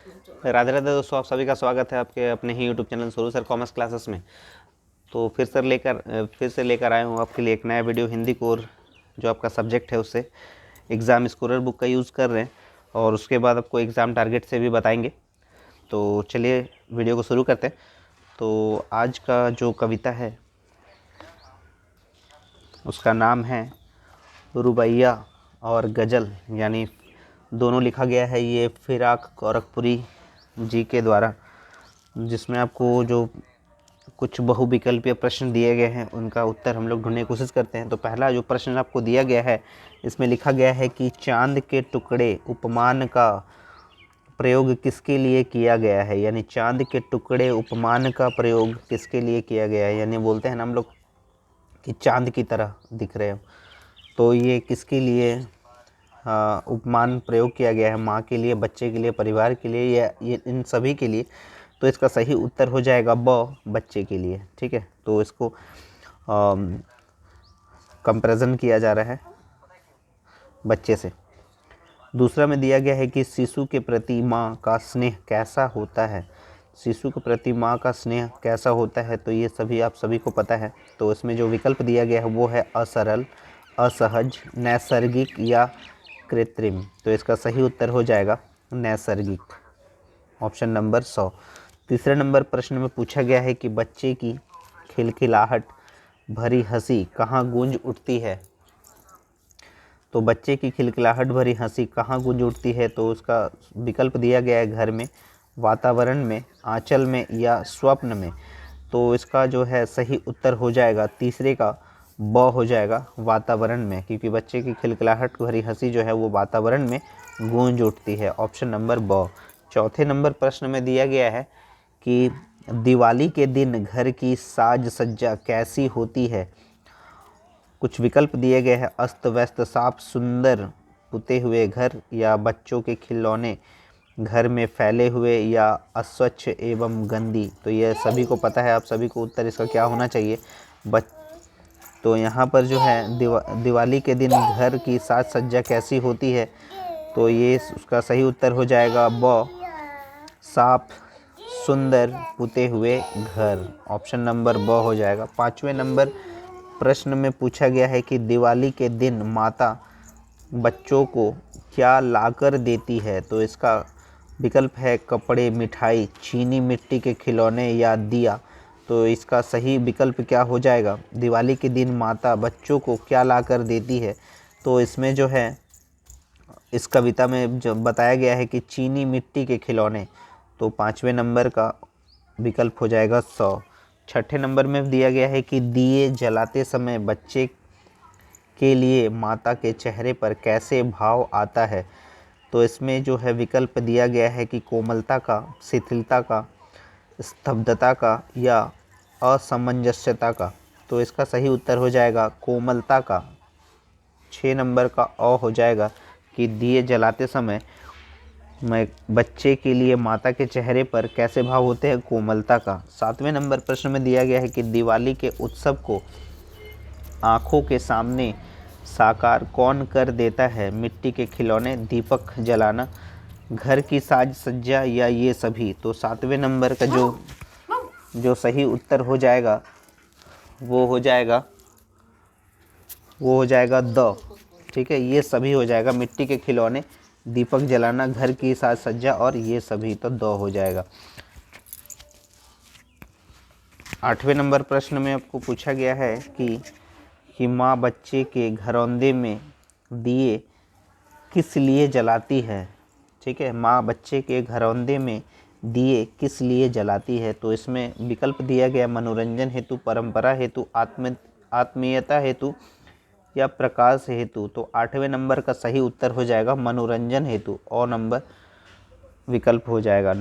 राधे राधे दोस्तों, आप सभी का स्वागत है आपके अपने ही यूट्यूब चैनल सुरू सर कॉमर्स क्लासेस में। तो फिर से लेकर आया हूँ आपके लिए एक नया वीडियो हिंदी कोर जो आपका सब्जेक्ट है उससे एग्ज़ाम स्कोरर बुक का यूज़ कर रहे हैं और उसके बाद आपको एग्ज़ाम टारगेट से भी बताएंगे। तो चलिए वीडियो को शुरू करते हैं। तो आज का जो कविता है उसका नाम है रुबैया और गज़ल, यानी दोनों लिखा गया है ये फिराक गोरखपुरी जी के द्वारा, जिसमें आपको जो कुछ बहुविकल्पीय प्रश्न दिए गए हैं उनका उत्तर हम लोग ढूंढने की कोशिश करते हैं। तो पहला जो प्रश्न आपको दिया गया है इसमें लिखा गया है कि चांद के टुकड़े उपमान का प्रयोग किसके लिए किया गया है, यानी चांद के टुकड़े उपमान का प्रयोग किसके लिए किया गया है, यानी बोलते हैं ना हम लोग कि चांद की तरह दिख रहे हो, तो ये किसके लिए उपमान प्रयोग किया गया है? माँ के लिए, बच्चे के लिए, परिवार के लिए, या ये इन सभी के लिए? तो इसका सही उत्तर हो जाएगा बच्चे के लिए। ठीक है, तो इसको कंपैरिजन किया जा रहा है बच्चे से। दूसरा में दिया गया है कि शिशु के प्रति माँ का स्नेह कैसा होता है। शिशु के प्रति माँ का स्नेह कैसा होता है, तो ये सभी आप सभी को पता है। तो इसमें जो विकल्प दिया गया है वो है असरल, असहज, नैसर्गिक या कृत्रिम। तो इसका सही उत्तर हो जाएगा नैसर्गिक, ऑप्शन नंबर 100। तीसरे नंबर प्रश्न में पूछा गया है कि बच्चे की खिलखिलाहट भरी हंसी कहाँ गूंज उठती है। तो बच्चे की खिलखिलाहट भरी हंसी कहाँ गूंज उठती है, तो उसका विकल्प दिया गया है घर में, वातावरण में, आंचल में या स्वप्न में। तो इसका जो है सही उत्तर हो जाएगा तीसरे का हो जाएगा, वातावरण में, क्योंकि बच्चे की खिलखिलाहट भरी हंसी जो है वो वातावरण में गूंज उठती है, ऑप्शन नंबर चौथे नंबर प्रश्न में दिया गया है कि दिवाली के दिन घर की साज सज्जा कैसी होती है। कुछ विकल्प दिए गए हैं, अस्त व्यस्त, साफ सुंदर पुते हुए घर, या बच्चों के खिलौने घर में फैले हुए, या अस्वच्छ एवं गंदी। तो ये सभी को पता है, आप सभी को उत्तर इसका क्या होना चाहिए। तो यहाँ पर जो है दिवाली के दिन घर की साज सज्जा कैसी होती है, तो ये उसका सही उत्तर हो जाएगा साफ सुंदर पुते हुए घर, ऑप्शन नंबर हो जाएगा। पाँचवें नंबर प्रश्न में पूछा गया है कि दिवाली के दिन माता बच्चों को क्या लाकर देती है। तो इसका विकल्प है कपड़े, मिठाई, चीनी मिट्टी के खिलौने या दिया। तो इसका सही विकल्प क्या हो जाएगा, दिवाली के दिन माता बच्चों को क्या लाकर देती है। तो इसमें जो है इस कविता में जो बताया गया है कि चीनी मिट्टी के खिलौने, तो पाँचवें नंबर का विकल्प हो जाएगा 100। छठे नंबर में दिया गया है कि दिए जलाते समय बच्चे के लिए माता के चेहरे पर कैसे भाव आता है। तो इसमें जो है विकल्प दिया गया है कि कोमलता का, शिथिलता का, स्तब्धता का या असमंजस्यता का। तो इसका सही उत्तर हो जाएगा कोमलता का, 6 नंबर का हो जाएगा कि दिए जलाते समय मैं बच्चे के लिए माता के चेहरे पर कैसे भाव होते हैं, कोमलता का। 7वें नंबर प्रश्न में दिया गया है कि दिवाली के उत्सव को आँखों के सामने साकार कौन कर देता है। मिट्टी के खिलौने, दीपक जलाना, घर की साज सज्जा या ये सभी। तो 7वें नंबर का जो सही उत्तर हो जाएगा वो हो जाएगा ठीक है, ये सभी हो जाएगा, मिट्टी के खिलौने, दीपक जलाना, घर की साज सज्जा और ये सभी, तो हो जाएगा। 8वें नंबर प्रश्न में आपको पूछा गया है कि माँ बच्चे के घरौंदे में दिए किस लिए जलाती है। ठीक है, माँ बच्चे के घरौंदे में दिए किस लिए जलाती है। तो इसमें विकल्प दिया गया मनोरंजन हेतु, परंपरा हेतु, आत्मीयता हेतु या प्रकाश हेतु। तो 8वें नंबर का सही उत्तर हो जाएगा मनोरंजन हेतु, और नंबर विकल्प हो जाएगा।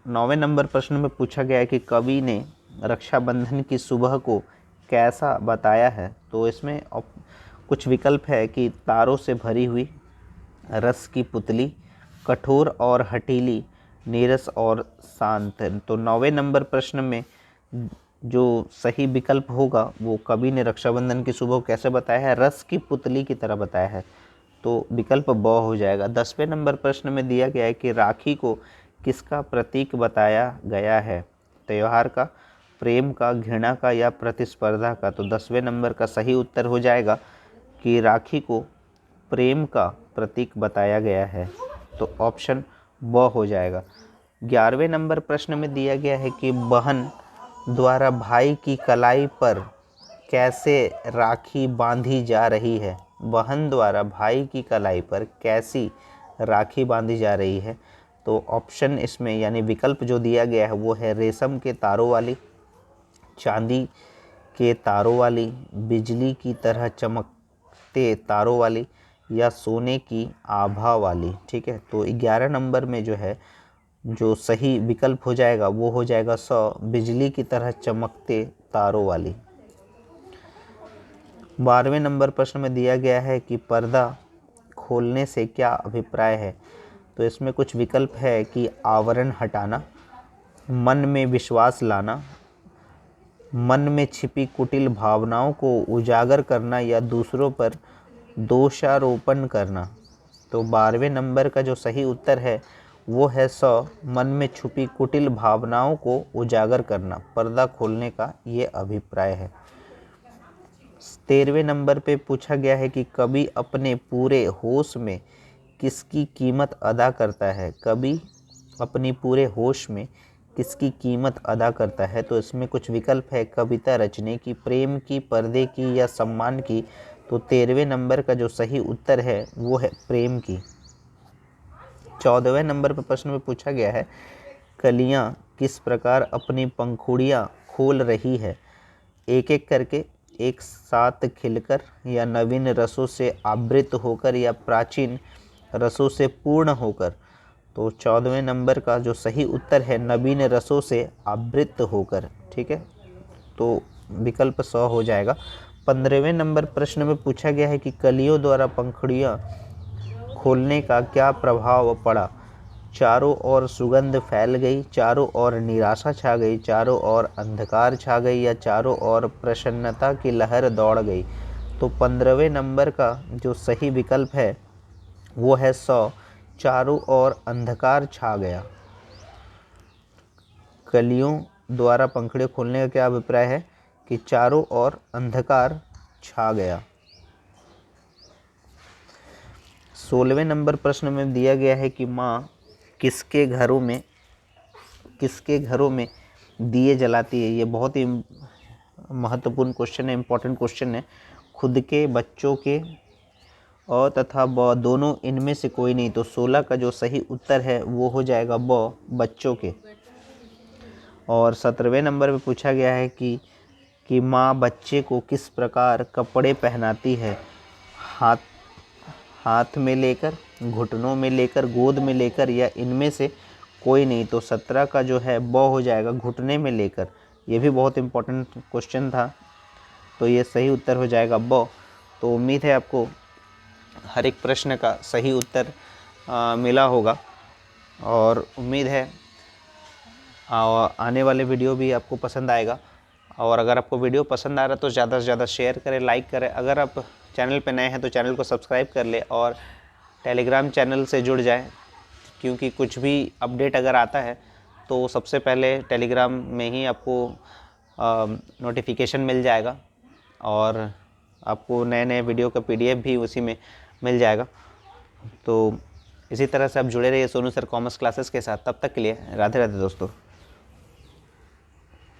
9वें नंबर प्रश्न में पूछा गया है कि कवि ने रक्षाबंधन की सुबह को कैसा बताया है। तो इसमें कुछ विकल्प है कि तारों से भरी हुई, रस की पुतली, कठोर और हठीली, नीरस और शांत। तो 9वें नंबर प्रश्न में जो सही विकल्प होगा वो कवि ने रक्षाबंधन की सुबह कैसे बताया है, रस की पुतली की तरह बताया है। तो विकल्प हो जाएगा। 10वें नंबर प्रश्न में दिया गया है कि राखी को किसका प्रतीक बताया गया है? त्योहार का, प्रेम का, घृणा का या प्रतिस्पर्धा का? तो 10वें नंबर का सही उत्तर हो जाएगा कि राखी को प्रेम का प्रतीक बताया गया है, तो ऑप्शन ब हो जाएगा। 11वें नंबर प्रश्न में दिया गया है कि बहन द्वारा भाई की कलाई पर कैसे राखी बांधी जा रही है? बहन द्वारा भाई की कलाई पर कैसी राखी बांधी जा रही है? तो ऑप्शन इसमें यानी विकल्प जो दिया गया है वो है रेशम के तारों वाली, चांदी के तारों वाली, बिजली की तरह चमकते तारों वाली या सोने की आभा वाली। ठीक है, तो 11 नंबर में जो है जो सही विकल्प हो जाएगा वो हो जाएगा 100, बिजली की तरह चमकते तारों वाली। 12वें नंबर प्रश्न में दिया गया है कि पर्दा खोलने से क्या अभिप्राय है? तो इसमें कुछ विकल्प है कि आवरण हटाना, मन में विश्वास लाना, मन में छिपी कुटिल भावनाओं को उजागर करना या दूसरों पर दोषारोपण करना। तो 12वें नंबर का जो सही उत्तर है वो है 100, मन में छुपी कुटिल भावनाओं को उजागर करना, पर्दा खोलने का ये अभिप्राय है। 13वें नंबर पे पूछा गया है कि कवि अपने पूरे होश में किसकी कीमत अदा करता है? कवि अपनी पूरे होश में किसकी कीमत अदा करता है? तो इसमें कुछ विकल्प है कविता रचने की, प्रेम की, पर्दे की या सम्मान की। तो 13वें नंबर का जो सही उत्तर है वो है प्रेम की। 14वें नंबर पर प्रश्न में पूछा गया है कलियां किस प्रकार अपनी पंखुड़ियां खोल रही है? एक एक करके, एक साथ खिलकर या नवीन रसों से आवृत होकर या प्राचीन रसों से पूर्ण होकर? तो 14वें नंबर का जो सही उत्तर है नवीन रसों से आवृत होकर। ठीक है, तो विकल्प 100 हो जाएगा। 15वें नंबर प्रश्न में पूछा गया है कि कलियों द्वारा पंखुड़ियां खोलने का क्या प्रभाव पड़ा? चारों ओर सुगंध फैल गई, चारों ओर निराशा छा गई, चारों ओर अंधकार छा गई या चारों ओर प्रसन्नता की लहर दौड़ गई? तो 15वें नंबर का जो सही विकल्प है वो है 100, चारों ओर अंधकार छा गया। कलियों द्वारा पंखुड़ियां खोलने का क्या अभिप्राय है कि चारों ओर अंधकार छा गया। 16वें नंबर प्रश्न में दिया गया है कि माँ किसके घरों में दिए जलाती है? ये बहुत ही महत्वपूर्ण क्वेश्चन है, इम्पोर्टेंट क्वेश्चन है। खुद के, बच्चों के और तथा ब, दोनों इनमें से कोई नहीं। तो 16 का जो सही उत्तर है वो हो जाएगा ब, बच्चों के। और 17वें नंबर पे पूछा गया है कि माँ बच्चे को किस प्रकार कपड़े पहनाती है? हाथ में लेकर, घुटनों में लेकर, गोद में लेकर या इनमें से कोई नहीं। तो 17 का जो है ब हो जाएगा, घुटने में लेकर। ये भी बहुत इम्पोर्टेंट क्वेश्चन था, तो ये सही उत्तर हो जाएगा ब। तो उम्मीद है आपको हर एक प्रश्न का सही उत्तर मिला होगा और उम्मीद है आने वाले वीडियो भी आपको पसंद आएगा। और अगर आपको वीडियो पसंद आ रहा है तो ज़्यादा से ज़्यादा शेयर करें, लाइक करें। अगर आप चैनल पे नए हैं तो चैनल को सब्सक्राइब कर ले और टेलीग्राम चैनल से जुड़ जाएं, क्योंकि कुछ भी अपडेट अगर आता है तो सबसे पहले टेलीग्राम में ही आपको नोटिफिकेशन मिल जाएगा और आपको नए नए वीडियो का PDF भी उसी में मिल जाएगा। तो इसी तरह से आप जुड़े रहिए सोनू सर कॉमर्स क्लासेस के साथ। तब तक के लिए राधे राधे दोस्तों।